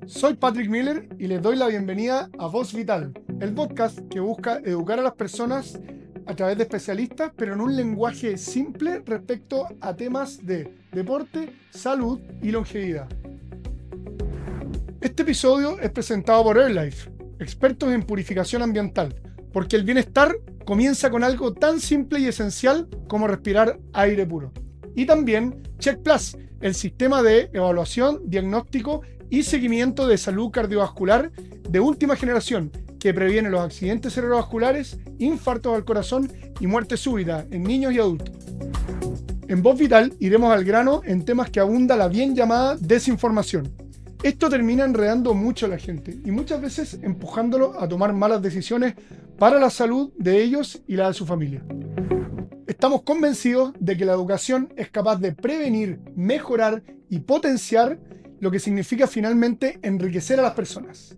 Soy Patrick Miller y les doy la bienvenida a Voz Vital, el podcast que busca educar a las personas a través de especialistas, pero en un lenguaje simple respecto a temas de deporte, salud y longevidad. Este episodio es presentado por AirLife, expertos en purificación ambiental, porque el bienestar comienza con algo tan simple y esencial como respirar aire puro. Y también Check Plus, el sistema de evaluación, diagnóstico y seguimiento de salud cardiovascular de última generación que previene los accidentes cerebrovasculares, infartos al corazón y muerte súbita en niños y adultos. En Voz Vital iremos al grano en temas que abunda la bien llamada desinformación. Esto termina enredando mucho a la gente y muchas veces empujándolo a tomar malas decisiones para la salud de ellos y la de su familia. Estamos convencidos de que la educación es capaz de prevenir, mejorar y potenciar lo que significa finalmente enriquecer a las personas.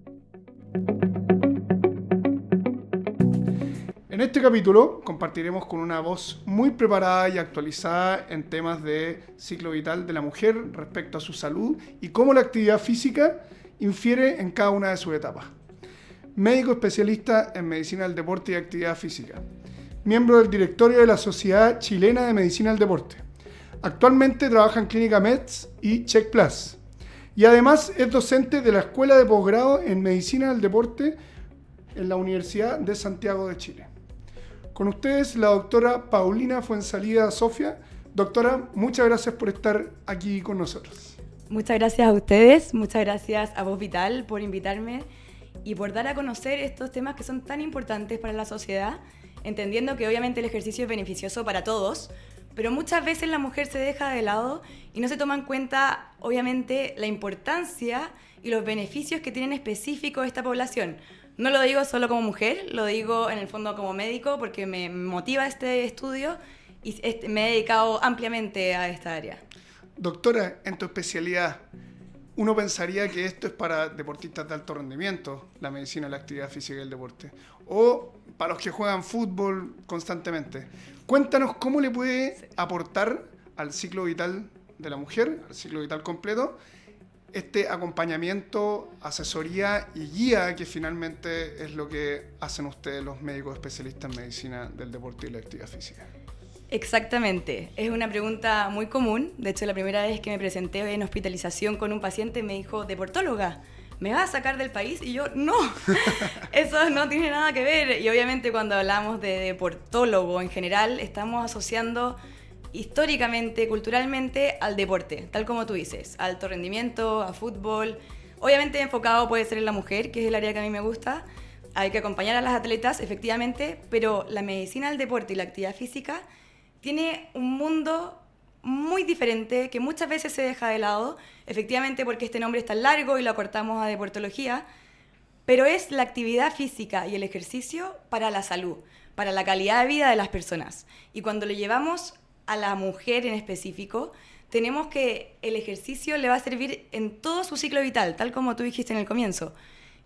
En este capítulo compartiremos con una voz muy preparada y actualizada en temas de ciclo vital de la mujer respecto a su salud y cómo la actividad física infiere en cada una de sus etapas. Médico especialista en medicina del deporte y actividad física. Miembro del directorio de la Sociedad Chilena de Medicina del Deporte. Actualmente trabaja en Clínica Meds y Check Plus. Y además es docente de la Escuela de Posgrado en Medicina del Deporte en la Universidad de Santiago de Chile. Con ustedes la doctora Paulina Fuenzalida Sofia. Doctora, muchas gracias por estar aquí con nosotros. Muchas gracias a ustedes, muchas gracias a Voz Vital por invitarme y por dar a conocer estos temas que son tan importantes para la sociedad, entendiendo que obviamente el ejercicio es beneficioso para todos, pero muchas veces la mujer se deja de lado y no se toma en cuenta, obviamente, la importancia y los beneficios que tienen específicos esta población. No lo digo solo como mujer, lo digo en el fondo como médico porque me motiva este estudio y me he dedicado ampliamente a esta área. Doctora, en tu especialidad, uno pensaría que esto es para deportistas de alto rendimiento, la medicina, la actividad física y el deporte, o para los que juegan fútbol constantemente. Cuéntanos cómo le puede aportar al ciclo vital de la mujer, al ciclo vital completo, este acompañamiento, asesoría y guía que finalmente es lo que hacen ustedes los médicos especialistas en medicina del deporte y la actividad física. Exactamente, es una pregunta muy común. De hecho, la primera vez que me presenté en hospitalización con un paciente me dijo, deportóloga, ¿me vas a sacar del país? Y yo, no, eso no tiene nada que ver. Y obviamente cuando hablamos de deportólogo en general, estamos asociando históricamente, culturalmente, al deporte, tal como tú dices, a alto rendimiento, a fútbol. Obviamente enfocado puede ser en la mujer, que es el área que a mí me gusta. Hay que acompañar a las atletas, efectivamente, pero la medicina del deporte y la actividad física tiene un mundo muy diferente que muchas veces se deja de lado, efectivamente porque este nombre es tan largo y lo acortamos a deportología, pero es la actividad física y el ejercicio para la salud, para la calidad de vida de las personas. Y cuando lo llevamos a la mujer en específico, tenemos que el ejercicio le va a servir en todo su ciclo vital, tal como tú dijiste en el comienzo,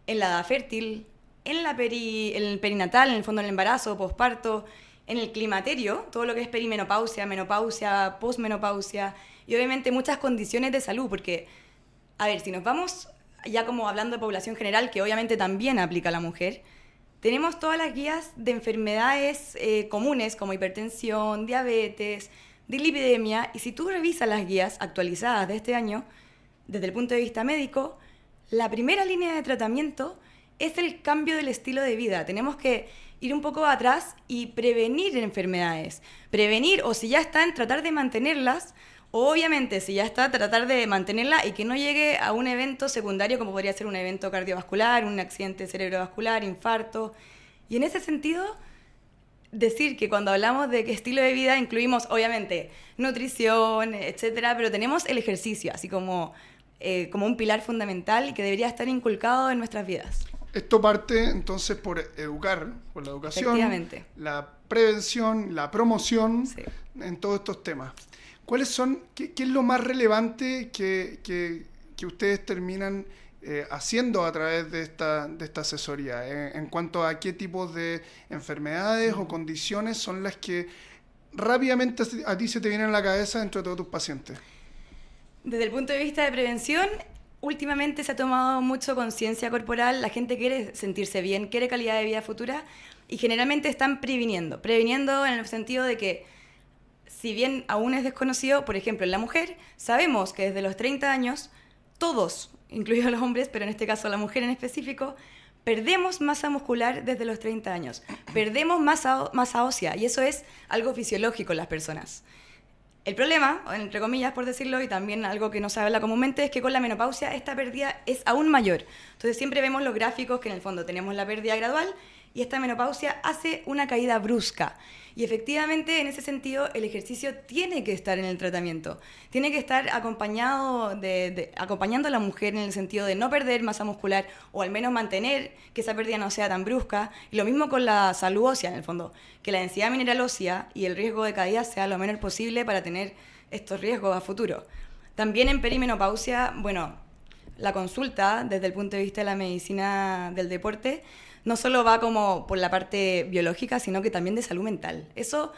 en la edad fértil, en el perinatal, en el fondo del embarazo, posparto, en el climaterio, todo lo que es perimenopausia, menopausia, posmenopausia y obviamente muchas condiciones de salud, porque, a ver, si nos vamos ya como hablando de población general, que obviamente también aplica a la mujer, tenemos todas las guías de enfermedades comunes como hipertensión, diabetes, dislipidemia, y si tú revisas las guías actualizadas de este año, desde el punto de vista médico, la primera línea de tratamiento es el cambio del estilo de vida. Tenemos que ir un poco atrás y prevenir enfermedades. Prevenir, o si ya están, tratar de mantenerlas, o obviamente si ya está, tratar de mantenerla y que no llegue a un evento secundario como podría ser un evento cardiovascular, un accidente cerebrovascular, infarto. Y en ese sentido, decir que cuando hablamos de estilo de vida incluimos obviamente nutrición, etcétera, pero tenemos el ejercicio así como un pilar fundamental y que debería estar inculcado en nuestras vidas. Esto parte entonces por educar, por la educación, la prevención, la promoción, sí, en todos estos temas. ¿Cuáles son, qué es lo más relevante que ustedes terminan haciendo a través de esta asesoría? En cuanto a qué tipos de enfermedades o condiciones son las que rápidamente a ti se te vienen a la cabeza dentro de todos tus pacientes. Desde el punto de vista de prevención, últimamente se ha tomado mucho conciencia corporal, la gente quiere sentirse bien, quiere calidad de vida futura y generalmente están previniendo en el sentido de que si bien aún es desconocido, por ejemplo, en la mujer, sabemos que desde los 30 años, todos, incluidos los hombres, pero en este caso la mujer en específico, perdemos masa muscular desde los 30 años, perdemos masa ósea y eso es algo fisiológico en las personas. El problema, entre comillas por decirlo, y también algo que no se habla comúnmente, es que con la menopausia esta pérdida es aún mayor. Entonces siempre vemos los gráficos que en el fondo tenemos la pérdida gradual y esta menopausia hace una caída brusca. Y efectivamente, en ese sentido, el ejercicio tiene que estar en el tratamiento. Tiene que estar acompañando a la mujer en el sentido de no perder masa muscular o al menos mantener que esa pérdida no sea tan brusca. Y lo mismo con la salud ósea, en el fondo. Que la densidad mineral ósea y el riesgo de caída sea lo menor posible para tener estos riesgos a futuro. También en perimenopausia, bueno, la consulta desde el punto de vista de la medicina del deporte no solo va como por la parte biológica, sino que también de salud mental. Eso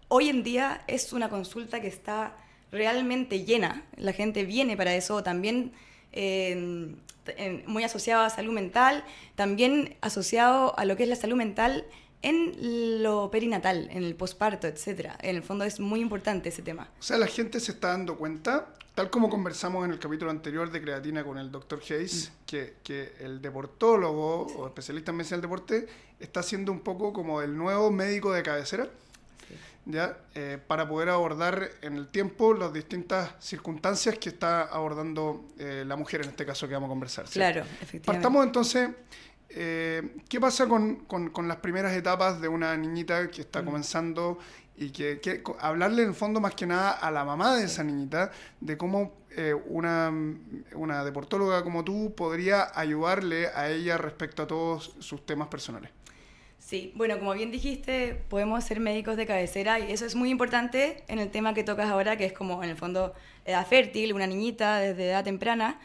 hoy en día es una consulta que está realmente llena. La gente viene para eso, también muy asociado a salud mental, también asociado a lo que es la salud mental en lo perinatal, en el posparto, etc. En el fondo es muy importante ese tema. O sea, la gente se está dando cuenta, tal como conversamos en el capítulo anterior de creatina con el Dr. Hayes, que el deportólogo o especialista en medicina del deporte está siendo un poco como el nuevo médico de cabecera, ¿ya? Para poder abordar en el tiempo las distintas circunstancias que está abordando la mujer en este caso que vamos a conversar, ¿cierto? Claro, efectivamente. Partamos entonces... ¿qué pasa con las primeras etapas de una niñita que está comenzando y que hablarle en el fondo más que nada a la mamá de esa niñita de cómo una deportóloga como tú podría ayudarle a ella respecto a todos sus temas personales? Sí, bueno, como bien dijiste, podemos ser médicos de cabecera y eso es muy importante en el tema que tocas ahora, que es como en el fondo edad fértil, una niñita desde edad temprana,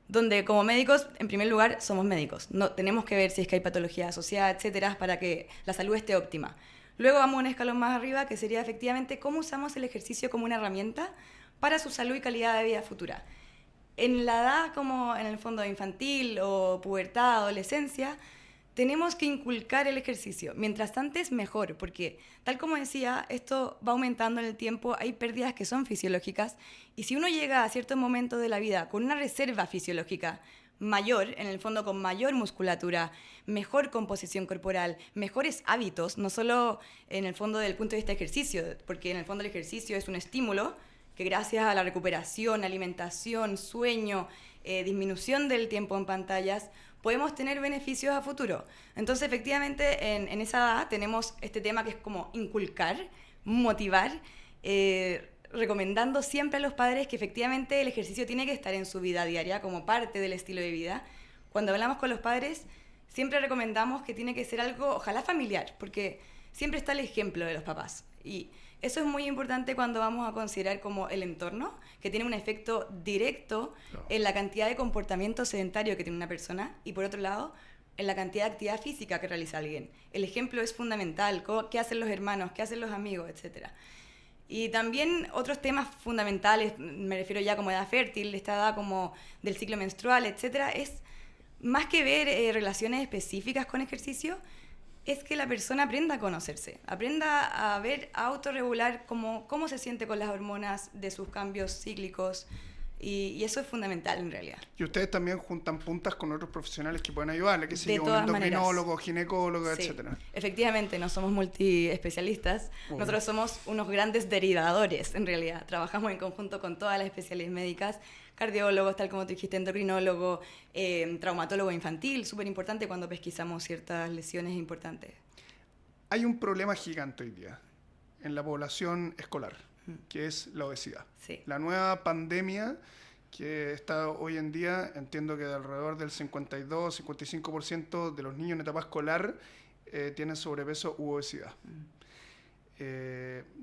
donde como médicos, en primer lugar, somos médicos. No, tenemos que ver si es que hay patología asociada, etcétera, para que la salud esté óptima. Luego vamos a un escalón más arriba, que sería efectivamente cómo usamos el ejercicio como una herramienta para su salud y calidad de vida futura. En la edad como en el fondo infantil o pubertad, adolescencia, tenemos que inculcar el ejercicio. Mientras antes, mejor, porque tal como decía, esto va aumentando en el tiempo, hay pérdidas que son fisiológicas, y si uno llega a ciertos momentos de la vida con una reserva fisiológica mayor, en el fondo con mayor musculatura, mejor composición corporal, mejores hábitos, no solo en el fondo del punto de vista de ejercicio, porque en el fondo el ejercicio es un estímulo que gracias a la recuperación, alimentación, sueño, disminución del tiempo en pantallas, podemos tener beneficios a futuro. Entonces, efectivamente, en esa edad tenemos este tema que es como inculcar, motivar, recomendando siempre a los padres que efectivamente el ejercicio tiene que estar en su vida diaria como parte del estilo de vida. Cuando hablamos con los padres, siempre recomendamos que tiene que ser algo, ojalá familiar, porque siempre está el ejemplo de los papás. Y eso es muy importante cuando vamos a considerar como el entorno, que tiene un efecto directo en la cantidad de comportamiento sedentario que tiene una persona y por otro lado, en la cantidad de actividad física que realiza alguien. El ejemplo es fundamental, qué hacen los hermanos, qué hacen los amigos, etc. Y también otros temas fundamentales, me refiero ya como edad fértil, esta edad como del ciclo menstrual, etc. Es más que ver relaciones específicas con ejercicio, es que la persona aprenda a conocerse, aprenda a ver, a autorregular cómo se siente con las hormonas de sus cambios cíclicos y eso es fundamental en realidad. Y ustedes también juntan puntas con otros profesionales que pueden ayudarle, que sé yo, un todas endocrinólogo, ginecólogo, Sí, etcétera. efectivamente, no somos multiespecialistas, nosotros somos unos grandes derivadores en realidad, trabajamos en conjunto con todas las especialidades médicas, cardiólogos, tal como tú dijiste, endocrinólogo, traumatólogo infantil, súper importante cuando pesquisamos ciertas lesiones importantes. Hay un problema gigante hoy día en la población escolar, que es la obesidad. Sí. La nueva pandemia que está hoy en día, entiendo que de alrededor del 52-55% de los niños en etapa escolar tienen sobrepeso u obesidad.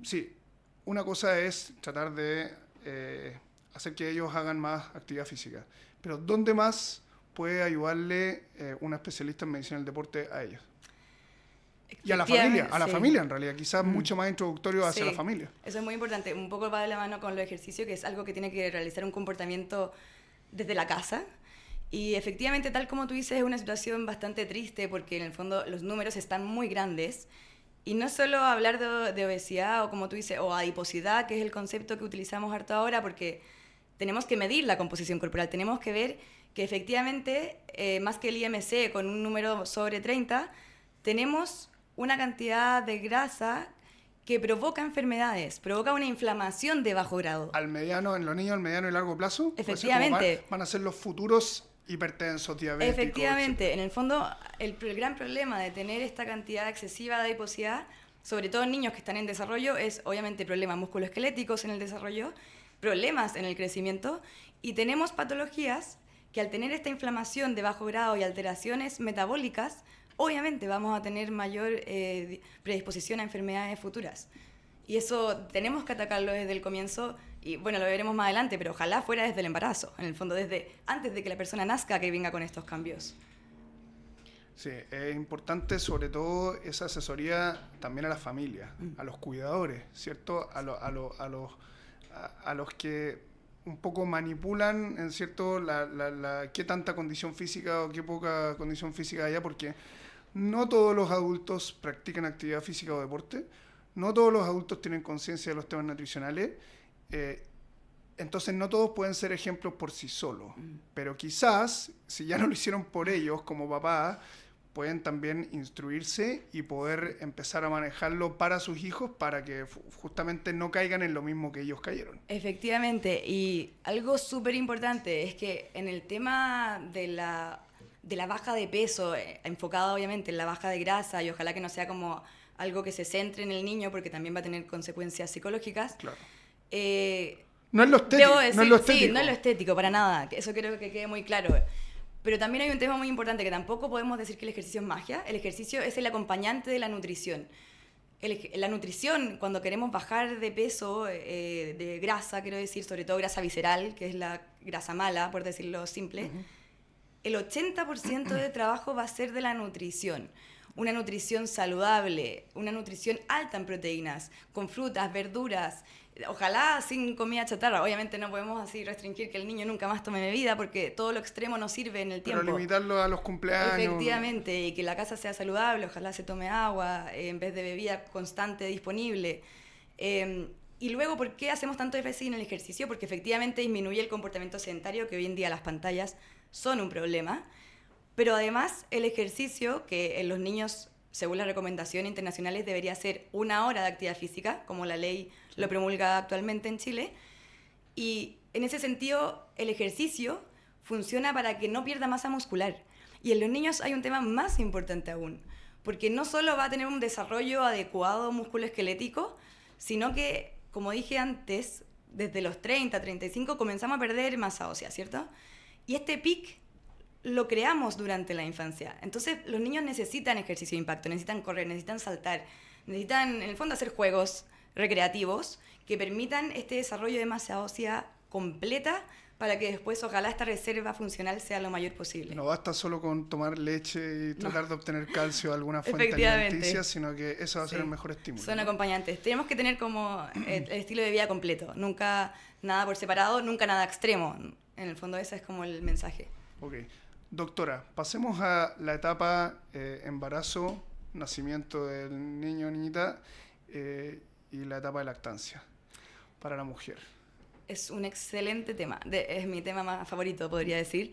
Sí, una cosa es tratar de hacer que ellos hagan más actividad física, pero ¿dónde más puede ayudarle una especialista en medicina del deporte a ellos? Y a la familia en realidad, quizás mucho más introductorio hacia la familia. Eso es muy importante, un poco va de la mano con lo ejercicio, que es algo que tiene que realizar un comportamiento desde la casa. Y efectivamente, tal como tú dices, es una situación bastante triste porque en el fondo los números están muy grandes. Y no solo hablar de obesidad o como tú dices, o adiposidad, que es el concepto que utilizamos harto ahora, porque tenemos que medir la composición corporal, tenemos que ver que efectivamente, más que el IMC con un número sobre 30, tenemos una cantidad de grasa que provoca enfermedades, provoca una inflamación de bajo grado. En los niños al mediano y largo plazo, Efectivamente. van a ser los futuros hipertensos, diabéticos. Efectivamente, en el fondo, el gran problema de tener esta cantidad excesiva de adiposidad, sobre todo en niños que están en desarrollo, es obviamente problemas musculoesqueléticos en el desarrollo, problemas en el crecimiento, y tenemos patologías que al tener esta inflamación de bajo grado y alteraciones metabólicas, obviamente vamos a tener mayor predisposición a enfermedades futuras. Y eso tenemos que atacarlo desde el comienzo, y bueno, lo veremos más adelante, pero ojalá fuera desde el embarazo, en el fondo, desde antes de que la persona nazca, que venga con estos cambios. Sí, es importante sobre todo esa asesoría también a las familias, a los cuidadores, ¿cierto? A los que un poco manipulan, en cierto, qué tanta condición física o qué poca condición física haya, porque no todos los adultos practican actividad física o deporte, no todos los adultos tienen conciencia de los temas nutricionales, entonces no todos pueden ser ejemplos por sí solos, pero quizás, si ya no lo hicieron por ellos como papás, pueden también instruirse y poder empezar a manejarlo para sus hijos para que justamente no caigan en lo mismo que ellos cayeron. Efectivamente, y algo súper importante es que en el tema de la baja de peso, enfocado obviamente en la baja de grasa, y ojalá que no sea como algo que se centre en el niño porque también va a tener consecuencias psicológicas. Claro. No es lo estético, no es lo estético. Sí, no es lo estético, para nada. Eso quiero que quede muy claro. Pero también hay un tema muy importante que tampoco podemos decir que el ejercicio es magia. El ejercicio es el acompañante de la nutrición. La nutrición, cuando queremos bajar de peso, de grasa, quiero decir, sobre todo grasa visceral, que es la grasa mala, por decirlo simple, el 80% de trabajo va a ser de la nutrición. Una nutrición saludable, una nutrición alta en proteínas, con frutas, verduras, ojalá sin comida chatarra. Obviamente no podemos así restringir que el niño nunca más tome bebida porque todo lo extremo no sirve en el tiempo. Pero limitarlo a los cumpleaños. Efectivamente, y que la casa sea saludable, ojalá se tome agua en vez de bebida constante disponible. Y luego, ¿por qué hacemos tanto énfasis en el ejercicio? Porque efectivamente disminuye el comportamiento sedentario, que hoy en día las pantallas son un problema. Pero además el ejercicio, que en los niños, según las recomendaciones internacionales, debería ser 1 hora de actividad física, como la ley lo promulga actualmente en Chile. Y en ese sentido, el ejercicio funciona para que no pierda masa muscular. Y en los niños hay un tema más importante aún, porque no solo va a tener un desarrollo adecuado musculoesquelético, sino que, como dije antes, desde los 30, 35 comenzamos a perder masa ósea, ¿cierto? Y este pic lo creamos durante la infancia. Entonces, los niños necesitan ejercicio de impacto, necesitan correr, necesitan saltar, necesitan, en el fondo, hacer juegos recreativos que permitan este desarrollo de masa ósea completa para que después, ojalá, esta reserva funcional sea lo mayor posible. No basta solo con tomar leche y tratar de obtener calcio de alguna fuente alimenticia, sino que eso va a ser el mejor estímulo. Son acompañantes. Tenemos que tener como el estilo de vida completo. Nunca nada por separado, nunca nada extremo. En el fondo, ese es como el mensaje. Ok. Doctora, pasemos a la etapa embarazo, nacimiento del niño o niñita y la etapa de lactancia para la mujer. Es un excelente tema, es mi tema más favorito, podría decir.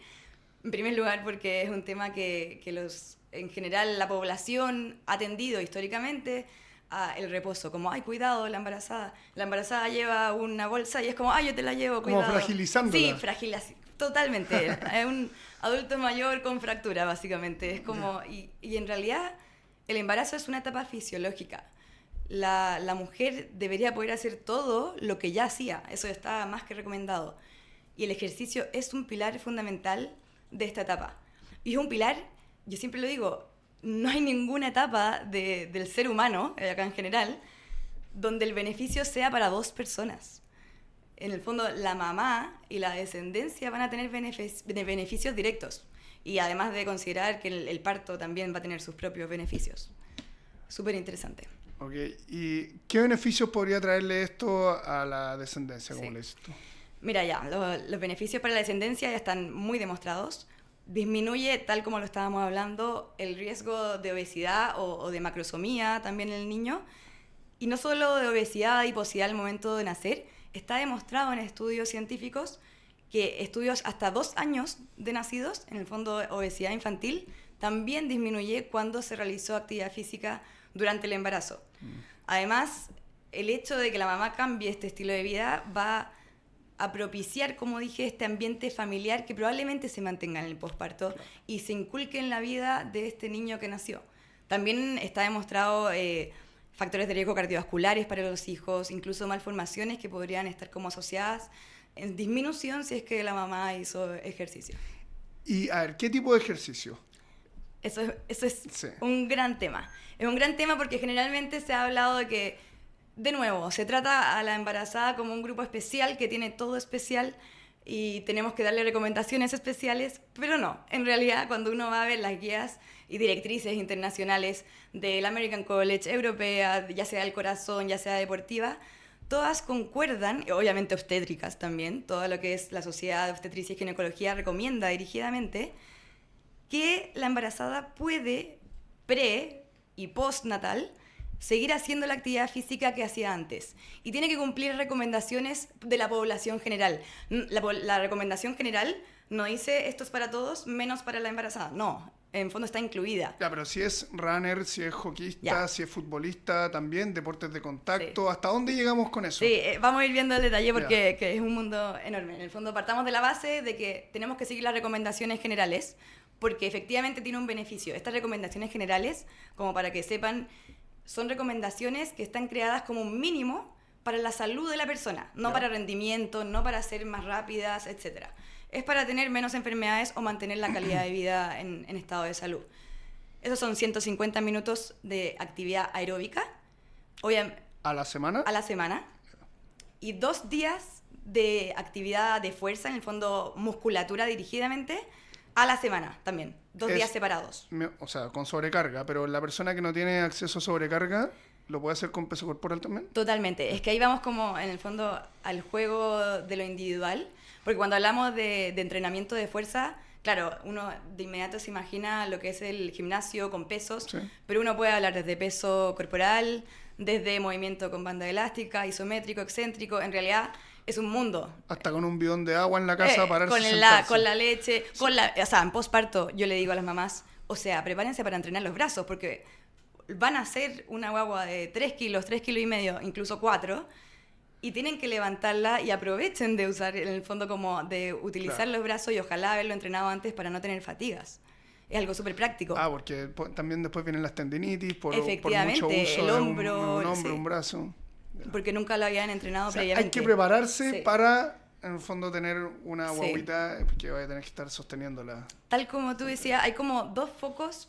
En primer lugar, porque es un tema que en general la población ha tendido históricamente a el reposo, como, ay, cuidado, la embarazada lleva una bolsa y es como, ay, yo te la llevo, cuidado. Como fragilizándola. Sí, totalmente. Es un adulto mayor con fractura, básicamente. Es como, y en realidad el embarazo es una etapa fisiológica. La mujer debería poder hacer todo lo que ya hacía. Eso está más que recomendado. Y el ejercicio es un pilar fundamental de esta etapa. Y es un pilar, yo siempre lo digo, no hay ninguna etapa del ser humano, acá en general, donde el beneficio sea para 2 personas. En el fondo, la mamá y la descendencia van a tener beneficios directos. Y además de considerar que el parto también va a tener sus propios beneficios. Súper interesante. Ok, ¿y qué beneficios podría traerle esto a la descendencia, como le dices tú? Mira ya, los beneficios para la descendencia ya están muy demostrados. Disminuye, tal como lo estábamos hablando, el riesgo de obesidad o de macrosomía también en el niño. Y no solo de obesidad, adiposidad al momento de nacer, está demostrado en estudios científicos que estudios hasta 2 años de nacidos, en el fondo obesidad infantil, también disminuye cuando se realizó actividad física durante el embarazo. Además, el hecho de que la mamá cambie este estilo de vida va a propiciar, como dije, este ambiente familiar que probablemente se mantenga en el posparto y se inculque en la vida de este niño que nació. También está demostrado factores de riesgo cardiovasculares para los hijos, incluso malformaciones que podrían estar como asociadas en disminución si es que la mamá hizo ejercicio. Y a ver, ¿qué tipo de ejercicio? Eso es Sí. un gran tema. Es un gran tema porque generalmente se ha hablado de que, de nuevo, se trata a la embarazada como un grupo especial que tiene todo especial y tenemos que darle recomendaciones especiales, pero no. En realidad, cuando uno va a ver las guías y directrices internacionales del American College, europea, ya sea del corazón, ya sea deportiva, todas concuerdan, y obviamente obstétricas también, todo lo que es la Sociedad de Obstetricia y Ginecología recomienda dirigidamente que la embarazada puede, pre y postnatal, seguir haciendo la actividad física que hacía antes. Y tiene que cumplir recomendaciones de la población general. La recomendación general no dice esto es para todos, menos para la embarazada. No, en fondo está incluida. Ya, pero si es runner, si es hockeyista, Ya. si es futbolista también, deportes de contacto, Sí. ¿hasta dónde llegamos con eso? Sí, vamos a ir viendo el detalle porque que es un mundo enorme. En el fondo partamos de la base de que tenemos que seguir las recomendaciones generales porque efectivamente tiene un beneficio. Estas recomendaciones generales, como para que sepan, son recomendaciones que están creadas como un mínimo para la salud de la persona, no Ya. para rendimiento, no para ser más rápidas, etc. Es para tener menos enfermedades o mantener la calidad de vida en estado de salud. Esos son 150 minutos de actividad aeróbica, obviamente ¿A la semana? a la semana, y 2 días de actividad de fuerza, en el fondo musculatura dirigidamente, a la semana también, 2 días separados. O sea, con sobrecarga, pero la persona que no tiene acceso a sobrecarga, ¿lo puede hacer con peso corporal también? Totalmente, es que ahí vamos como en el fondo al juego de lo individual, porque cuando hablamos de entrenamiento de fuerza, claro, uno de inmediato se imagina lo que es el gimnasio con pesos, Sí. pero uno puede hablar desde peso corporal, desde movimiento con banda elástica, isométrico, excéntrico, en realidad es un mundo. Hasta con un bidón de agua en la casa para con, sentarse. con la leche, o sea, en posparto yo le digo a las mamás, o sea, prepárense para entrenar los brazos, porque van a ser una guagua de 3 kilos, 3 kilos y medio, incluso 4, y tienen que levantarla y aprovechen de usar, en el fondo, como de utilizar Claro. los brazos y ojalá haberlo entrenado antes para no tener fatigas. Es algo súper práctico. Ah, porque también después vienen las tendinitis por Efectivamente, mucho uso el de hombro, un hombro, sí. un brazo. Porque nunca lo habían entrenado O sea, previamente. hay que prepararse Sí. para, en el fondo, tener una Sí. guaguita que vaya a tener que estar sosteniéndola. Tal como tú decías, hay como 2 focos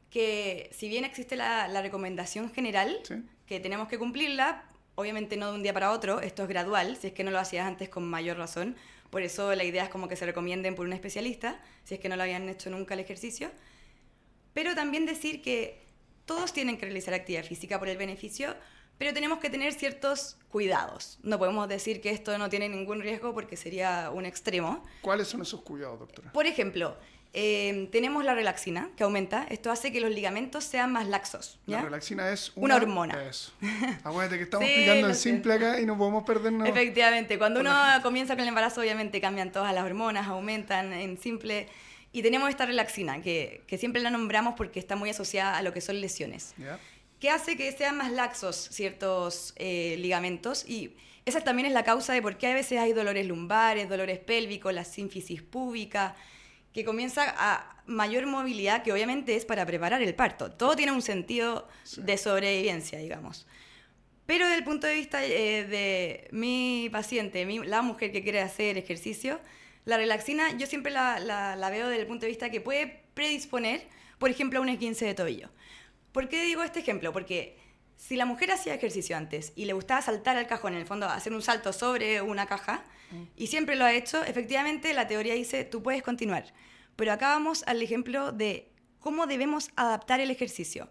que, si bien existe la recomendación general, ¿Sí? que tenemos que cumplirla, obviamente no de un día para otro, esto es gradual, si es que no lo hacías antes con mayor razón, por eso la idea es como que se recomienden por un especialista, si es que no lo habían hecho nunca el ejercicio, pero también decir que todos tienen que realizar actividad física por el beneficio, pero tenemos que tener ciertos cuidados. No podemos decir que esto no tiene ningún riesgo porque sería un extremo. ¿Cuáles son esos cuidados, doctora? Por ejemplo, tenemos la relaxina, que aumenta. Esto hace que los ligamentos sean más laxos. ¿ya? La relaxina es Una hormona. Eso. Acuérdate que estamos Sí, explicando lo en simple acá y no podemos perdernos. Efectivamente, cuando uno comienza con el embarazo, obviamente cambian todas las hormonas, aumentan en simple. Y tenemos esta relaxina, que siempre la nombramos porque está muy asociada a lo que son lesiones, ¿Ya? que hace que sean más laxos ciertos ligamentos. Y esa también es la causa de por qué a veces hay dolores lumbares, dolores pélvicos, la sínfisis púbica, que comienza a mayor movilidad, que obviamente es para preparar el parto. Todo tiene un sentido Sí. de sobrevivencia, digamos. Pero desde el punto de vista de mi paciente, la mujer que quiere hacer ejercicio, la relaxina yo siempre la veo desde el punto de vista que puede predisponer, por ejemplo, a un esguince de tobillo. ¿Por qué digo este ejemplo? Porque si la mujer hacía ejercicio antes y le gustaba saltar al cajón, en el fondo hacer un salto sobre una caja, y siempre lo ha hecho, efectivamente la teoría dice, tú puedes continuar. Pero acá vamos al ejemplo de cómo debemos adaptar el ejercicio.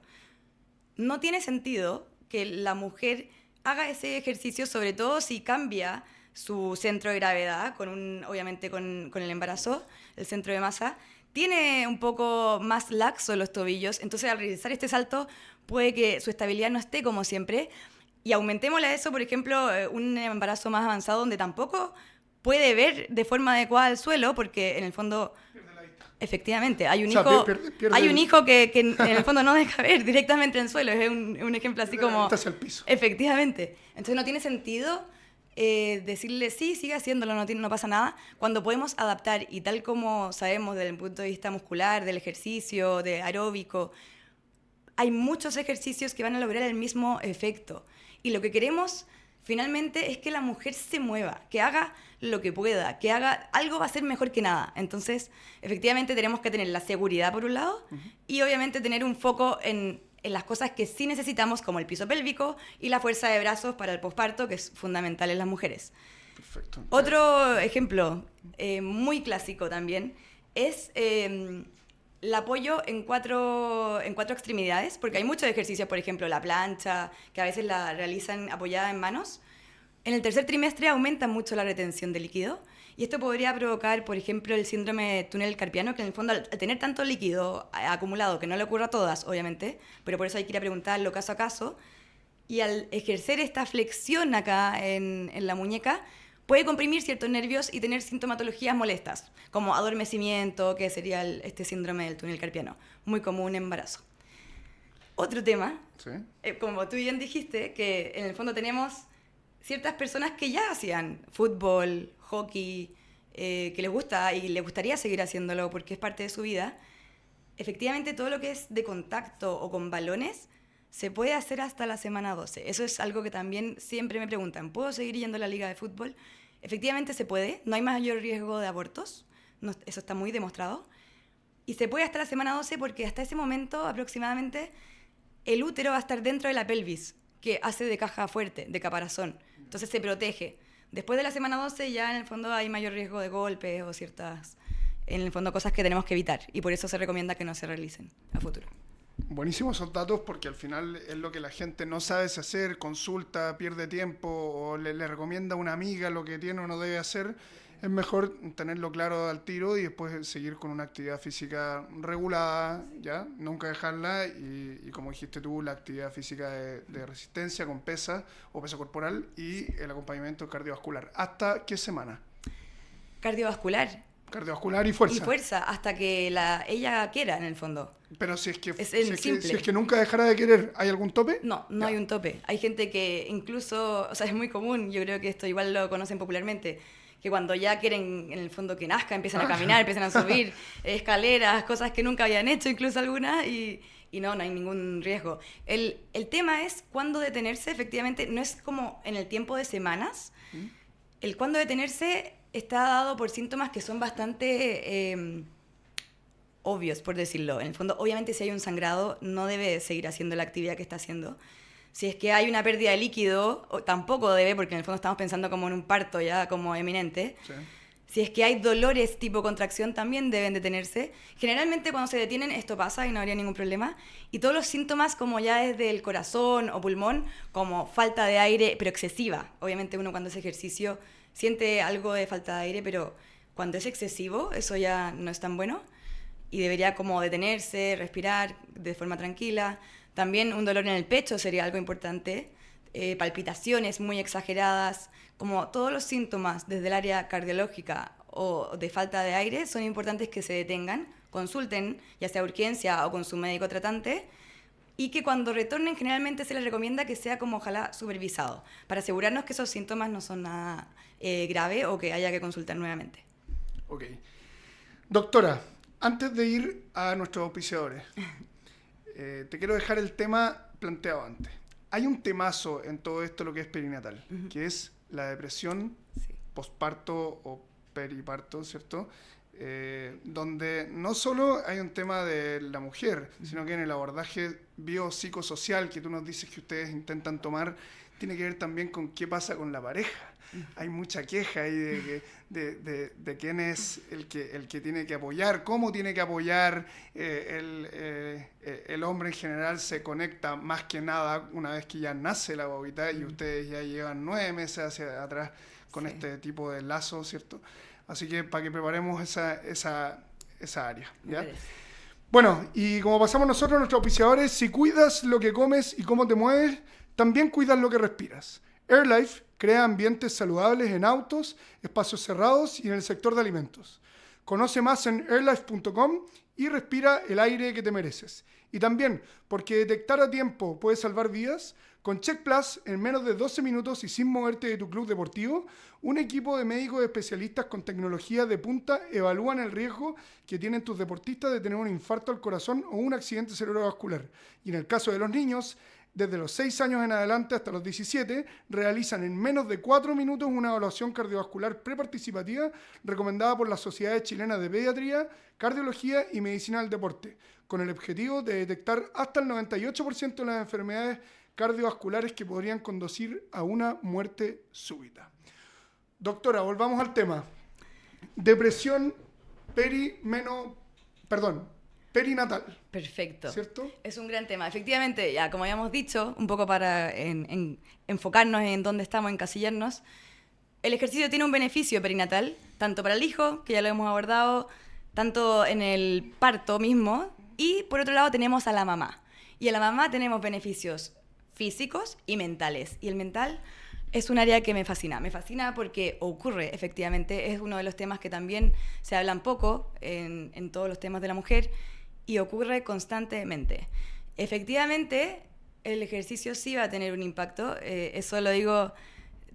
No tiene sentido que la mujer haga ese ejercicio, sobre todo si cambia su centro de gravedad, obviamente con el embarazo, el centro de masa, tiene un poco más laxo los tobillos, entonces al realizar este salto puede que su estabilidad no esté como siempre, y aumentémosle a eso, por ejemplo, un embarazo más avanzado donde tampoco puede ver de forma adecuada el suelo, porque en el fondo, efectivamente, hay un hijo que en el fondo no deja ver directamente el suelo, es un ejemplo así como... Hacia el piso. Efectivamente. Entonces no tiene sentido decirle, sí, sigue haciéndolo, no pasa nada, cuando podemos adaptar, y tal como sabemos desde el punto de vista muscular, del ejercicio, de aeróbico, hay muchos ejercicios que van a lograr el mismo efecto. Y lo que queremos finalmente es que la mujer se mueva, que haga lo que pueda, que haga algo, va a ser mejor que nada. Entonces, efectivamente tenemos que tener la seguridad por un lado y obviamente tener un foco en las cosas que sí necesitamos, como el piso pélvico y la fuerza de brazos para el posparto, que es fundamental en las mujeres. Perfecto. Otro ejemplo muy clásico también es el apoyo en cuatro extremidades, porque hay muchos ejercicios, por ejemplo, la plancha, que a veces la realizan apoyada en manos. En el tercer trimestre aumenta mucho la retención de líquido, y esto podría provocar, por ejemplo, el síndrome de túnel carpiano, que en el fondo al tener tanto líquido acumulado, que no le ocurra a todas, obviamente, pero por eso hay que ir a preguntarlo caso a caso, y al ejercer esta flexión acá en la muñeca, puede comprimir ciertos nervios y tener sintomatologías molestas, como adormecimiento, que sería este síndrome del túnel carpiano, muy común en embarazo. Otro tema, ¿Sí? Como tú bien dijiste, que en el fondo tenemos ciertas personas que ya hacían fútbol, hockey, que les gusta y les gustaría seguir haciéndolo porque es parte de su vida. Efectivamente, todo lo que es de contacto o con balones se puede hacer hasta la semana 12. Eso es algo que también siempre me preguntan. ¿Puedo seguir yendo a la liga de fútbol? Efectivamente se puede. No hay mayor riesgo de abortos. No, eso está muy demostrado. Y se puede hasta la semana 12 porque hasta ese momento aproximadamente el útero va a estar dentro de la pelvis, que hace de caja fuerte, de caparazón. Entonces se protege. Después de la semana 12 ya en el fondo hay mayor riesgo de golpes o ciertas, en el fondo, cosas que tenemos que evitar. Y por eso se recomienda que no se realicen a futuro. Buenísimos esos datos porque al final es lo que la gente no sabe si hacer, consulta, pierde tiempo o le recomienda a una amiga lo que tiene o no debe hacer. Es mejor tenerlo claro al tiro y después seguir con una actividad física regulada, ¿ya? Nunca dejarla y como dijiste tú, la actividad física de resistencia con pesa o peso corporal y el acompañamiento cardiovascular. ¿Hasta qué semana? Cardiovascular. Cardiovascular y fuerza. Y fuerza, hasta que ella quiera, en el fondo. Pero si es que simple. si es que nunca dejara de querer, ¿hay algún tope? No hay un tope. Hay gente que incluso, o sea, es muy común, yo creo que esto igual lo conocen popularmente, que cuando ya quieren, en el fondo, que nazca, empiezan a caminar, empiezan a subir escaleras, cosas que nunca habían hecho, incluso algunas, y no hay ningún riesgo. El tema es cuándo detenerse, efectivamente, no es como en el tiempo de semanas. El cuándo detenerse está dado por síntomas que son bastante obvios, por decirlo. En el fondo, obviamente, si hay un sangrado, no debe seguir haciendo la actividad que está haciendo. Si es que hay una pérdida de líquido, tampoco debe, porque en el fondo estamos pensando como en un parto ya como eminente. Sí. Si es que hay dolores tipo contracción, también deben detenerse. Generalmente cuando se detienen esto pasa y no habría ningún problema. Y todos los síntomas como ya desde el corazón o pulmón, como falta de aire, pero excesiva. Obviamente uno cuando hace ejercicio siente algo de falta de aire, pero cuando es excesivo eso ya no es tan bueno. Y debería como detenerse, respirar de forma tranquila. También un dolor en el pecho sería algo importante, palpitaciones muy exageradas, como todos los síntomas desde el área cardiológica o de falta de aire son importantes que se detengan, consulten ya sea urgencia o con su médico tratante y que cuando retornen generalmente se les recomienda que sea como ojalá supervisado para asegurarnos que esos síntomas no son nada grave o que haya que consultar nuevamente. Ok. Doctora, antes de ir a nuestros auspiciadores, te quiero dejar el tema planteado antes. Hay un temazo en todo esto, lo que es perinatal, que es la depresión posparto o periparto, ¿cierto? Donde no solo hay un tema de la mujer, sino que en el abordaje biopsicosocial que tú nos dices que ustedes intentan tomar, tiene que ver también con qué pasa con la pareja. Hay mucha queja ahí de quién es el que tiene que apoyar, cómo tiene que apoyar. El hombre en general se conecta más que nada una vez que ya nace la bobita y ustedes ya llevan 9 meses hacia atrás con este tipo de lazo, ¿cierto? Así que para que preparemos esa área, ¿ya? Bueno, y como pasamos nosotros, nuestros auspiciadores, si cuidas lo que comes y cómo te mueves, también cuidas lo que respiras. AirLife crea ambientes saludables en autos, espacios cerrados y en el sector de alimentos. Conoce más en airlife.com y respira el aire que te mereces. Y también, porque detectar a tiempo puede salvar vidas, con Check Plus, en menos de 12 minutos y sin moverte de tu club deportivo, un equipo de médicos especialistas con tecnología de punta evalúan el riesgo que tienen tus deportistas de tener un infarto al corazón o un accidente cerebrovascular. Y en el caso de los niños, desde los 6 años en adelante hasta los 17, realizan en menos de 4 minutos una evaluación cardiovascular preparticipativa recomendada por las Sociedades Chilenas de Pediatría, Cardiología y Medicina del Deporte, con el objetivo de detectar hasta el 98% de las enfermedades cardiovasculares que podrían conducir a una muerte súbita. Doctora, volvamos al tema. Depresión perinatal. Perfecto. ¿Cierto? Es un gran tema. Efectivamente, ya como habíamos dicho, un poco para enfocarnos en dónde estamos, encasillarnos, el ejercicio tiene un beneficio perinatal, tanto para el hijo, que ya lo hemos abordado, tanto en el parto mismo, y por otro lado tenemos a la mamá. Y a la mamá tenemos beneficios físicos y mentales. Y el mental es un área que me fascina. Me fascina porque ocurre, efectivamente, es uno de los temas que también se hablan poco en todos los temas de la mujer, y ocurre constantemente. Efectivamente, el ejercicio sí va a tener un impacto. Eso lo digo,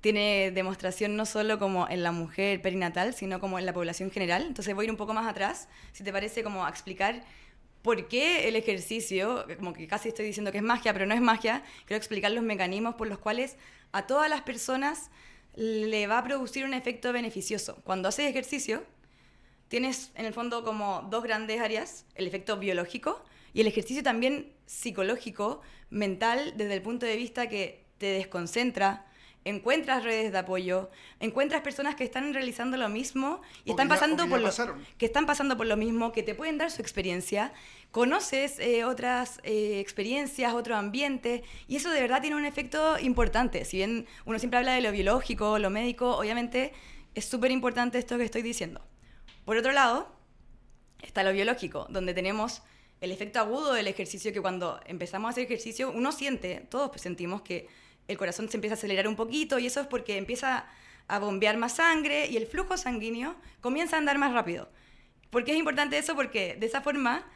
tiene demostración no solo como en la mujer perinatal, sino como en la población general. Entonces voy a ir un poco más atrás, si te parece, como a explicar por qué el ejercicio, como que casi estoy diciendo que es magia, pero no es magia. Quiero explicar los mecanismos por los cuales a todas las personas le va a producir un efecto beneficioso. Cuando haces ejercicio, tienes en el fondo como dos grandes áreas, el efecto biológico y el ejercicio también psicológico, mental, desde el punto de vista que te desconcentra, encuentras redes de apoyo, encuentras personas que están realizando lo mismo y están pasando por lo mismo, que te pueden dar su experiencia, conoces otras experiencias, otro ambiente, y eso de verdad tiene un efecto importante. Si bien uno siempre habla de lo biológico, lo médico, obviamente es súper importante esto que estoy diciendo. Por otro lado, está lo biológico, donde tenemos el efecto agudo del ejercicio, que cuando empezamos a hacer ejercicio, uno siente, todos sentimos que el corazón se empieza a acelerar un poquito, y eso es porque empieza a bombear más sangre y el flujo sanguíneo comienza a andar más rápido. ¿Por qué es importante eso? Porque de esa forma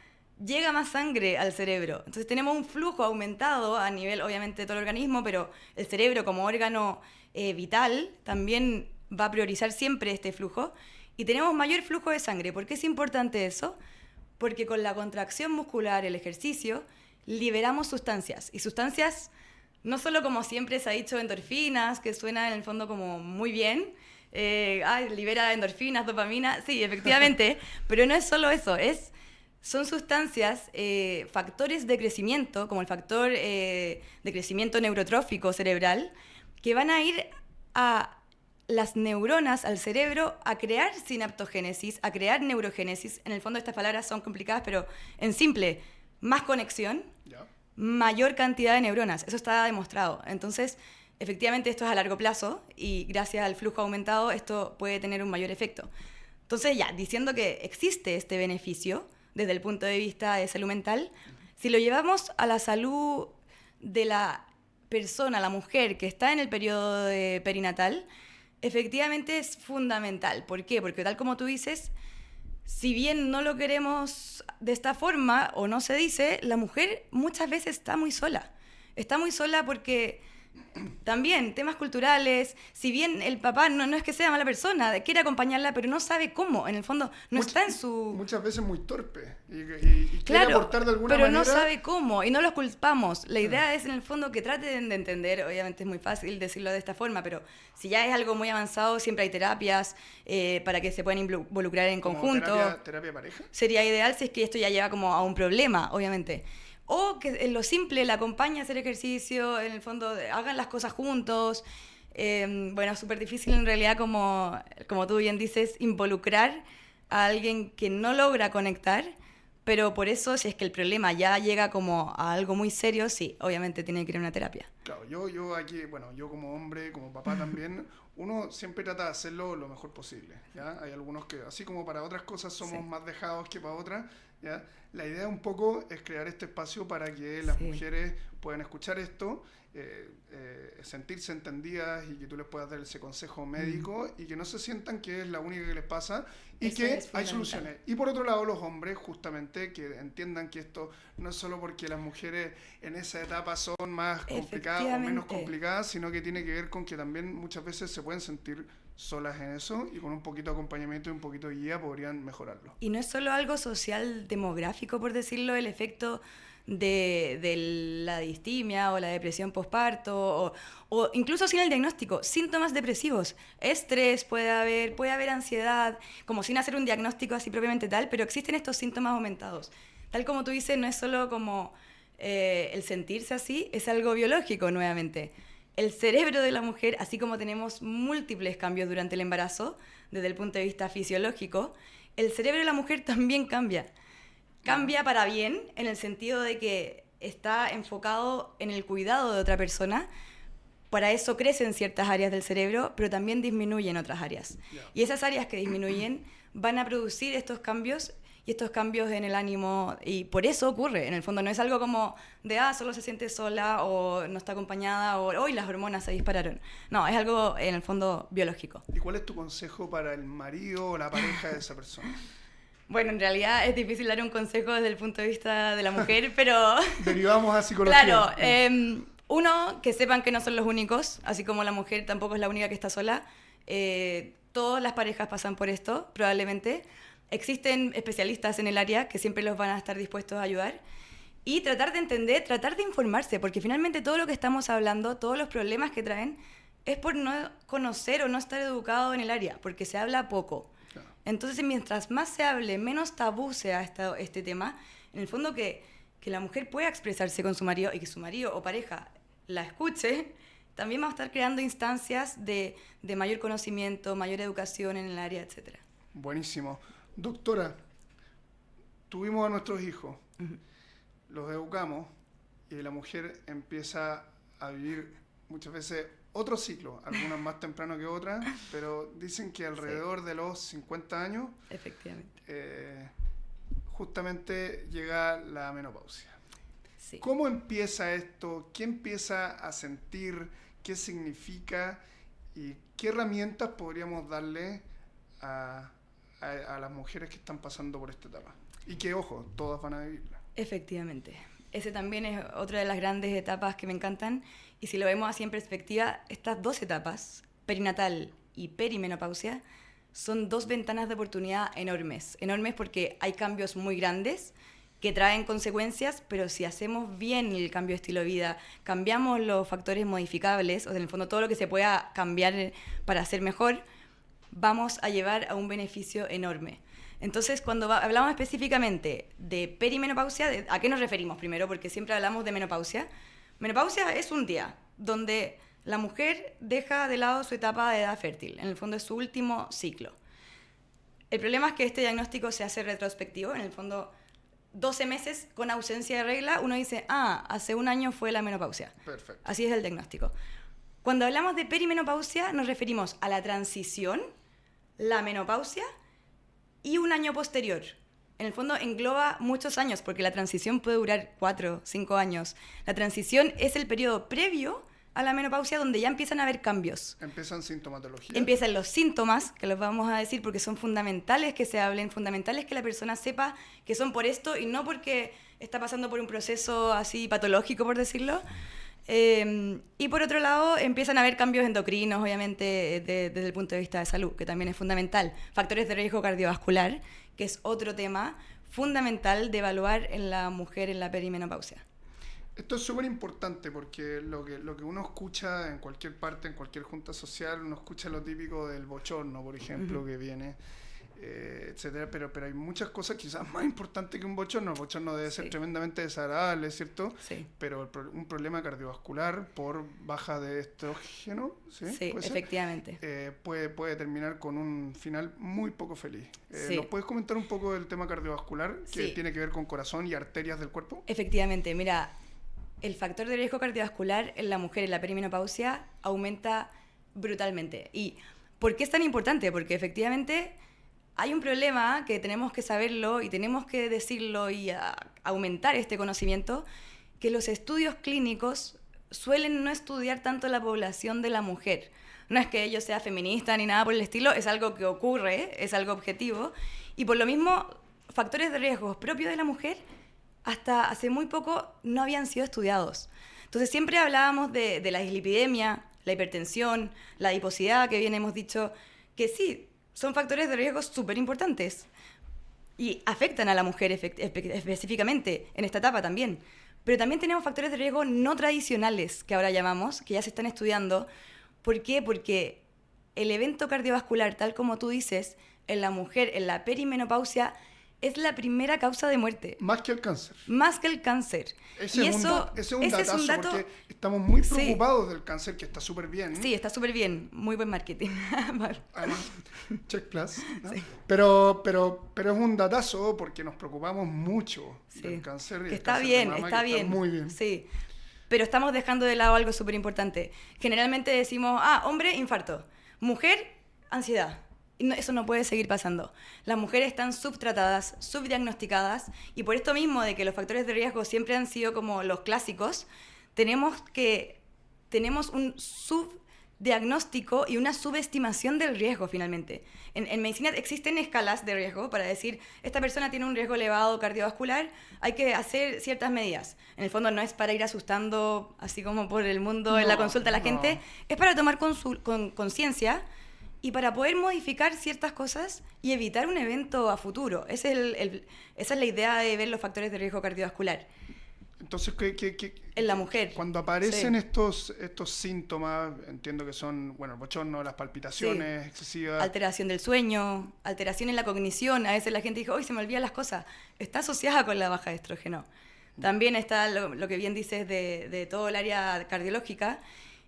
llega más sangre al cerebro. Entonces tenemos un flujo aumentado a nivel, obviamente, de todo el organismo, pero el cerebro como órgano vital también va a priorizar siempre este flujo. Y tenemos mayor flujo de sangre. ¿Por qué es importante eso? Porque con la contracción muscular, el ejercicio, liberamos sustancias. Y sustancias, no solo como siempre se ha dicho, endorfinas, que suena en el fondo como muy bien. Libera endorfinas, dopamina. Sí, efectivamente. Pero no es solo eso. Son sustancias, factores de crecimiento, como el factor de crecimiento neurotrófico cerebral, que van a ir a las neuronas, al cerebro, a crear sinaptogénesis, a crear neurogénesis. En el fondo estas palabras son complicadas, pero en simple, más conexión, mayor cantidad de neuronas. Eso está demostrado. Entonces, efectivamente esto es a largo plazo y gracias al flujo aumentado esto puede tener un mayor efecto. Entonces ya, diciendo que existe este beneficio desde el punto de vista de salud mental, si lo llevamos a la salud de la persona, la mujer que está en el periodo perinatal, efectivamente es fundamental. ¿Por qué? Porque tal como tú dices, si bien no lo queremos de esta forma o no se dice, la mujer muchas veces está muy sola. Está muy sola porque también temas culturales, si bien el papá no es que sea mala persona, quiere acompañarla, pero no sabe cómo, en el fondo está en su... Muchas veces muy torpe y quiere aportar de alguna manera. Pero no sabe cómo y no los culpamos. La idea es en el fondo que traten de entender, obviamente es muy fácil decirlo de esta forma, pero si ya es algo muy avanzado, siempre hay terapias para que se puedan involucrar en conjunto. ¿Terapia pareja? Sería ideal si es que esto ya lleva como a un problema, obviamente. O que en lo simple la acompañe a hacer ejercicio, en el fondo hagan las cosas juntos. Bueno, es súper difícil en realidad, como tú bien dices, involucrar a alguien que no logra conectar, pero por eso, si es que el problema ya llega como a algo muy serio, sí, obviamente tiene que ir a una terapia. Claro, yo aquí, bueno, yo como hombre, como papá también, uno siempre trata de hacerlo lo mejor posible, ¿ya? Hay algunos que, así como para otras cosas somos más dejados que para otras, ¿ya? La idea un poco es crear este espacio para que las mujeres puedan escuchar esto, sentirse entendidas y que tú les puedas dar ese consejo médico y que no se sientan que es la única que les pasa y Eso que es hay fundamental. soluciones. Y por otro lado, los hombres, justamente, que entiendan que esto no es solo porque las mujeres en esa etapa son más complicadas o menos Efectivamente. complicadas, sino que tiene que ver con que también muchas veces se pueden sentir solas en eso y con un poquito de acompañamiento y un poquito de guía podrían mejorarlo. Y no es solo algo social demográfico, por decirlo, el efecto de la distimia o la depresión postparto o incluso sin el diagnóstico, síntomas depresivos, estrés, puede haber ansiedad, como sin hacer un diagnóstico así propiamente tal, pero existen estos síntomas aumentados. Tal como tú dices, no es solo como el sentirse así, es algo biológico nuevamente. El cerebro de la mujer, así como tenemos múltiples cambios durante el embarazo, desde el punto de vista fisiológico, el cerebro de la mujer también cambia. Cambia para bien, en el sentido de que está enfocado en el cuidado de otra persona. Para eso crecen ciertas áreas del cerebro, pero también disminuyen otras áreas. Y esas áreas que disminuyen van a producir estos cambios y estos cambios en el ánimo. Y por eso ocurre. En el fondo no es algo como de, solo se siente sola o no está acompañada o hoy las hormonas se dispararon. No, es algo en el fondo biológico. ¿Y cuál es tu consejo para el marido o la pareja de esa persona? Bueno, en realidad es difícil dar un consejo desde el punto de vista de la mujer, pero... Derivamos a psicología. Claro, uno, que sepan que no son los únicos, así como la mujer tampoco es la única que está sola. Todas las parejas pasan por esto, probablemente. Existen especialistas en el área que siempre los van a estar dispuestos a ayudar. Y tratar de entender, tratar de informarse, porque finalmente todo lo que estamos hablando, todos los problemas que traen, es por no conocer o no estar educado en el área, porque se habla poco. Entonces, mientras más se hable, menos tabú sea este tema, en el fondo que la mujer pueda expresarse con su marido y que su marido o pareja la escuche, también va a estar creando instancias de mayor conocimiento, mayor educación en el área, etc. Buenísimo. Doctora, tuvimos a nuestros hijos, los educamos y la mujer empieza a vivir muchas veces otro ciclo, algunas más temprano que otras, pero dicen que alrededor de los 50 años Efectivamente. Justamente llega la menopausia. Sí. ¿Cómo empieza esto? ¿Qué empieza a sentir? ¿Qué significa? ¿Y qué herramientas podríamos darle a las mujeres que están pasando por esta etapa? Y que, ojo, todas van a vivirla. Efectivamente. Ese también es otra de las grandes etapas que me encantan. Y si lo vemos así en perspectiva, estas dos etapas, perinatal y perimenopausia, son dos ventanas de oportunidad enormes. Enormes porque hay cambios muy grandes que traen consecuencias, pero si hacemos bien el cambio de estilo de vida, cambiamos los factores modificables, o sea, en el fondo todo lo que se pueda cambiar para hacer mejor, vamos a llevar a un beneficio enorme. Entonces, cuando hablamos específicamente de perimenopausia, ¿a qué nos referimos primero? Porque siempre hablamos de menopausia. Menopausia es un día donde la mujer deja de lado su etapa de edad fértil. En el fondo es su último ciclo. El problema es que este diagnóstico se hace retrospectivo. En el fondo, 12 meses con ausencia de regla, uno dice, hace un año fue la menopausia. Perfecto. Así es el diagnóstico. Cuando hablamos de perimenopausia, nos referimos a la transición, la menopausia y un año posterior. En el fondo engloba muchos años, porque la transición puede durar 4, 5 años. La transición es el periodo previo a la menopausia donde ya empiezan a haber cambios. Empiezan sintomatología. Empiezan los síntomas, que los vamos a decir porque son fundamentales que se hablen, fundamentales que la persona sepa que son por esto y no porque está pasando por un proceso así patológico, por decirlo. Y por otro lado, empiezan a haber cambios endocrinos, obviamente, desde el punto de vista de salud, que también es fundamental. Factores de riesgo cardiovascular, que es otro tema fundamental de evaluar en la mujer en la perimenopausia. Esto es súper importante porque lo que uno escucha en cualquier parte, en cualquier junta social, uno escucha lo típico del bochorno, por ejemplo, que viene, etcétera, pero hay muchas cosas quizás más importantes que un bochorno. El bochorno debe ser tremendamente desagradable, ¿cierto? Sí. Pero un problema cardiovascular por baja de estrógeno, ¿sí? Sí, efectivamente. Puede terminar con un final muy poco feliz. Sí. ¿Nos puedes comentar un poco del tema cardiovascular que tiene que ver con corazón y arterias del cuerpo? Efectivamente, mira, el factor de riesgo cardiovascular en la mujer en la perimenopausia aumenta brutalmente. ¿Y por qué es tan importante? Porque efectivamente hay un problema que tenemos que saberlo y tenemos que decirlo y aumentar este conocimiento, que los estudios clínicos suelen no estudiar tanto la población de la mujer. No es que yo sea feminista ni nada por el estilo, es algo que ocurre, es algo objetivo. Y por lo mismo, factores de riesgo propios de la mujer hasta hace muy poco no habían sido estudiados. Entonces siempre hablábamos de la dislipidemia, la hipertensión, la adiposidad, que bien hemos dicho, que sí, son factores de riesgo súper importantes y afectan a la mujer específicamente en esta etapa también. Pero también tenemos factores de riesgo no tradicionales, que ahora llamamos, que ya se están estudiando. ¿Por qué? Porque el evento cardiovascular, tal como tú dices, en la mujer, en la perimenopausia, es la primera causa de muerte. Más que el cáncer. Más que el cáncer. Ese es un datazo, porque estamos muy preocupados del cáncer, que está súper bien. Sí, está súper bien. Muy buen marketing. Check Plus, ¿no? Sí. Pero es un datazo porque nos preocupamos mucho del cáncer. Y que está bien, está bien. Está muy bien. Sí. Pero estamos dejando de lado algo súper importante. Generalmente decimos, hombre, infarto. Mujer, ansiedad. Y eso no puede seguir pasando. Las mujeres están subtratadas, subdiagnosticadas, y por esto mismo de que los factores de riesgo siempre han sido como los clásicos, tenemos un subdiagnóstico y una subestimación del riesgo finalmente. En medicina existen escalas de riesgo para decir, esta persona tiene un riesgo elevado cardiovascular, hay que hacer ciertas medidas. En el fondo no es para ir asustando así como por el mundo en la consulta a la gente, es para tomar conciencia y para poder modificar ciertas cosas y evitar un evento a futuro. Esa es la idea de ver los factores de riesgo cardiovascular. Entonces, en la mujer. Cuando aparecen estos síntomas, entiendo que son, el bochorno, las palpitaciones excesivas. Alteración del sueño, alteración en la cognición. A veces la gente dice, hoy se me olvidan las cosas. Está asociada con la baja de estrógeno. También está lo que bien dices de todo el área cardiológica.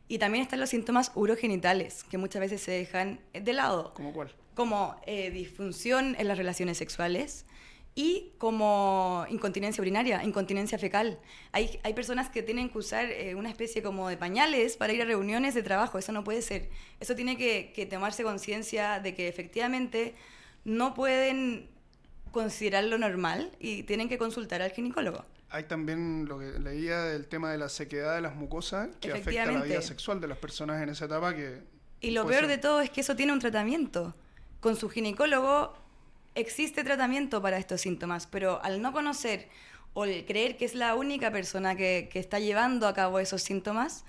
Y también están los síntomas urogenitales, que muchas veces se dejan de lado. ¿Cómo cuál? Como disfunción en las relaciones sexuales y como incontinencia urinaria, incontinencia fecal. Hay personas que tienen que usar una especie como de pañales para ir a reuniones de trabajo. Eso no puede ser. Eso tiene que tomarse conciencia de que efectivamente no pueden considerarlo normal y tienen que consultar al ginecólogo. Hay también lo que leía del tema de la sequedad de las mucosas que afecta la vida sexual de las personas en esa etapa. Y lo peor de todo es que eso tiene un tratamiento. Con su ginecólogo existe tratamiento para estos síntomas, pero al no conocer o creer que es la única persona que está llevando a cabo esos síntomas,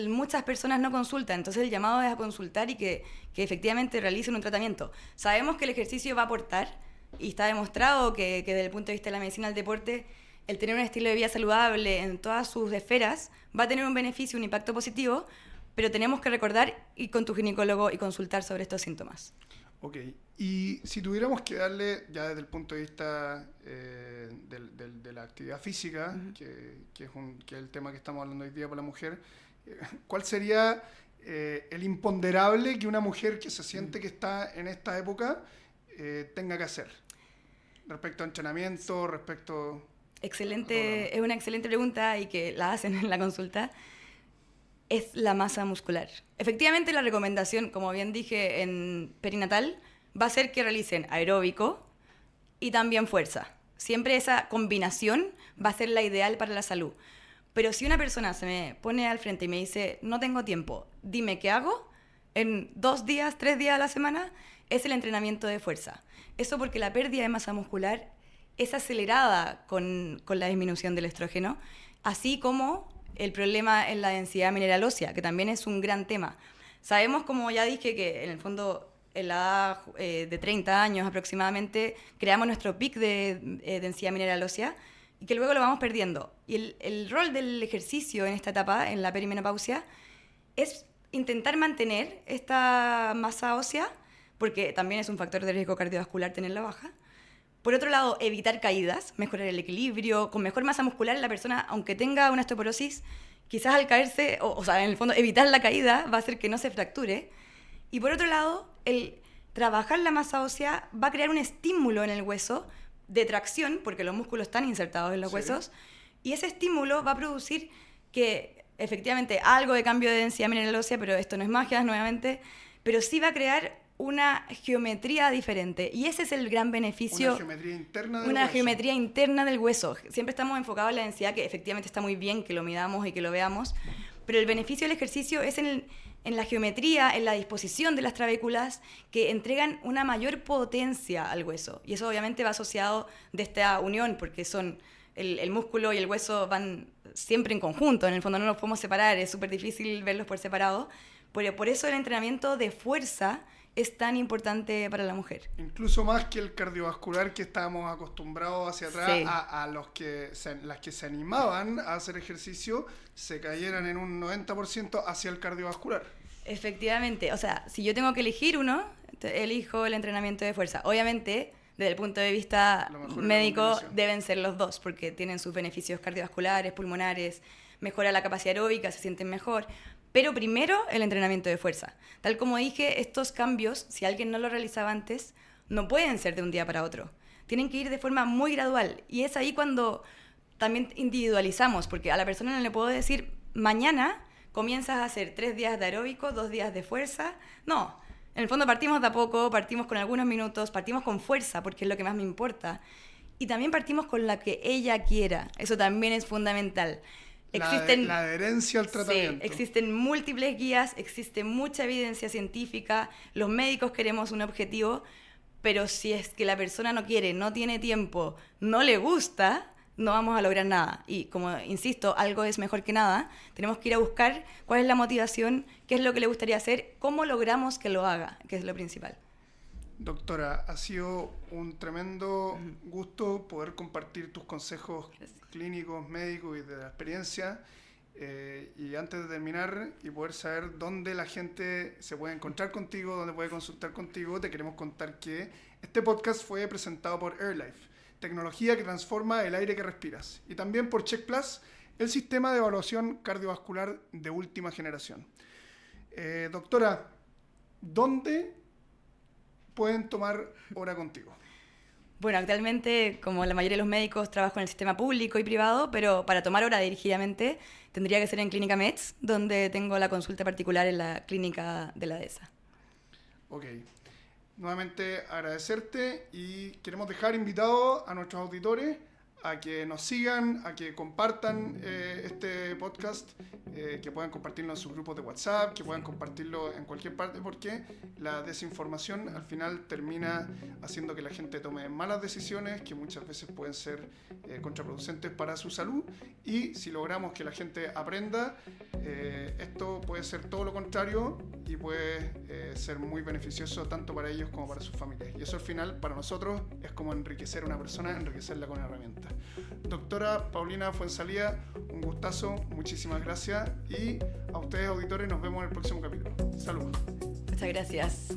muchas personas no consultan. Entonces el llamado es a consultar y que efectivamente realicen un tratamiento. Sabemos que el ejercicio va a aportar y está demostrado que desde el punto de vista de la medicina del deporte, el tener un estilo de vida saludable en todas sus esferas va a tener un beneficio, un impacto positivo, pero tenemos que recordar ir con tu ginecólogo y consultar sobre estos síntomas. Ok, y si tuviéramos que darle, ya desde el punto de vista de la actividad física, que es el tema que estamos hablando hoy día por la mujer, ¿cuál sería el imponderable que una mujer que se siente que está en esta época tenga que hacer? Respecto a entrenamiento, respecto... Excelente, es una excelente pregunta y que la hacen en la consulta. Es la masa muscular. Efectivamente, la recomendación, como bien dije en perinatal, va a ser que realicen aeróbico y también fuerza. Siempre esa combinación va a ser la ideal para la salud. Pero si una persona se me pone al frente y me dice, no tengo tiempo, dime qué hago, en 2 días, 3 días a la semana, es el entrenamiento de fuerza. Eso porque la pérdida de masa muscular es acelerada con la disminución del estrógeno, así como el problema en la densidad mineral ósea, que también es un gran tema. Sabemos, como ya dije, que en el fondo en la edad de 30 años aproximadamente creamos nuestro pic de densidad mineral ósea y que luego lo vamos perdiendo. Y el rol del ejercicio en esta etapa, en la perimenopausia, es intentar mantener esta masa ósea, porque también es un factor de riesgo cardiovascular tenerla baja. Por otro lado, evitar caídas, mejorar el equilibrio, con mejor masa muscular la persona, aunque tenga una osteoporosis, quizás al caerse, o sea, en el fondo, evitar la caída va a hacer que no se fracture. Y por otro lado, el trabajar la masa ósea va a crear un estímulo en el hueso de tracción, porque los músculos están insertados en los huesos, Y ese estímulo va a producir que efectivamente algo de cambio de densidad mineral ósea, pero esto no es magia nuevamente, pero sí va a crear una geometría diferente. Y ese es el gran beneficio. Una geometría interna del Una hueso. geometría interna del hueso. Siempre estamos enfocados en la densidad, que efectivamente está muy bien que lo midamos y que lo veamos, pero el beneficio del ejercicio es en la geometría, en la disposición de las trabéculas, que entregan una mayor potencia al hueso. Y eso obviamente va asociado de esta unión, porque son el músculo y el hueso van siempre en conjunto. En el fondo no los podemos separar, es súper difícil verlos por separado. Por eso el entrenamiento de fuerza es tan importante para la mujer. Incluso más que el cardiovascular que estábamos acostumbrados hacia atrás, Sí. a las que se animaban a hacer ejercicio, se cayeran en un 90% hacia el cardiovascular. Efectivamente, o sea, si yo tengo que elegir uno, elijo el entrenamiento de fuerza. Obviamente, desde el punto de vista Lo mejor es la médico, combinación. deben ser los dos, porque tienen sus beneficios cardiovasculares, pulmonares, mejora la capacidad aeróbica, se sienten mejor. Pero primero, el entrenamiento de fuerza. Tal como dije, estos cambios, si alguien no lo realizaba antes, no pueden ser de un día para otro. Tienen que ir de forma muy gradual. Y es ahí cuando también individualizamos, porque a la persona no le puedo decir, mañana comienzas a hacer 3 días de aeróbico, 2 días de fuerza. No, en el fondo partimos de a poco, partimos con algunos minutos, partimos con fuerza, porque es lo que más me importa. Y también partimos con la que ella quiera. Eso también es fundamental. La adherencia al tratamiento. Sí, existen múltiples guías, existe mucha evidencia científica, los médicos queremos un objetivo, pero si es que la persona no quiere, no tiene tiempo, no le gusta, no vamos a lograr nada. Y como insisto, algo es mejor que nada, tenemos que ir a buscar cuál es la motivación, qué es lo que le gustaría hacer, cómo logramos que lo haga, que es lo principal. Doctora, ha sido un tremendo gusto poder compartir tus consejos clínicos, médicos y de la experiencia. Y antes de terminar y poder saber dónde la gente se puede encontrar contigo, dónde puede consultar contigo, te queremos contar que este podcast fue presentado por AirLife, tecnología que transforma el aire que respiras, y también por Check Plus, el sistema de evaluación cardiovascular de última generación. Doctora, ¿dónde pueden tomar hora contigo? Bueno, actualmente, como la mayoría de los médicos, trabajo en el sistema público y privado, pero para tomar hora dirigidamente tendría que ser en Clínica Meds, donde tengo la consulta particular en la clínica de la DESA. Ok. Nuevamente agradecerte y queremos dejar invitados a nuestros auditores a que nos sigan, a que compartan este podcast, que puedan compartirlo en sus grupos de WhatsApp, que puedan compartirlo en cualquier parte, porque la desinformación al final termina haciendo que la gente tome malas decisiones que muchas veces pueden ser contraproducentes para su salud, y si logramos que la gente aprenda, esto puede ser todo lo contrario y puede ser muy beneficioso tanto para ellos como para sus familias. Y eso al final para nosotros es como enriquecer a una persona, enriquecerla con herramientas. Doctora Paulina Fuenzalía, un gustazo, muchísimas gracias, y a ustedes auditores nos vemos en el próximo capítulo. Saludos. Muchas gracias.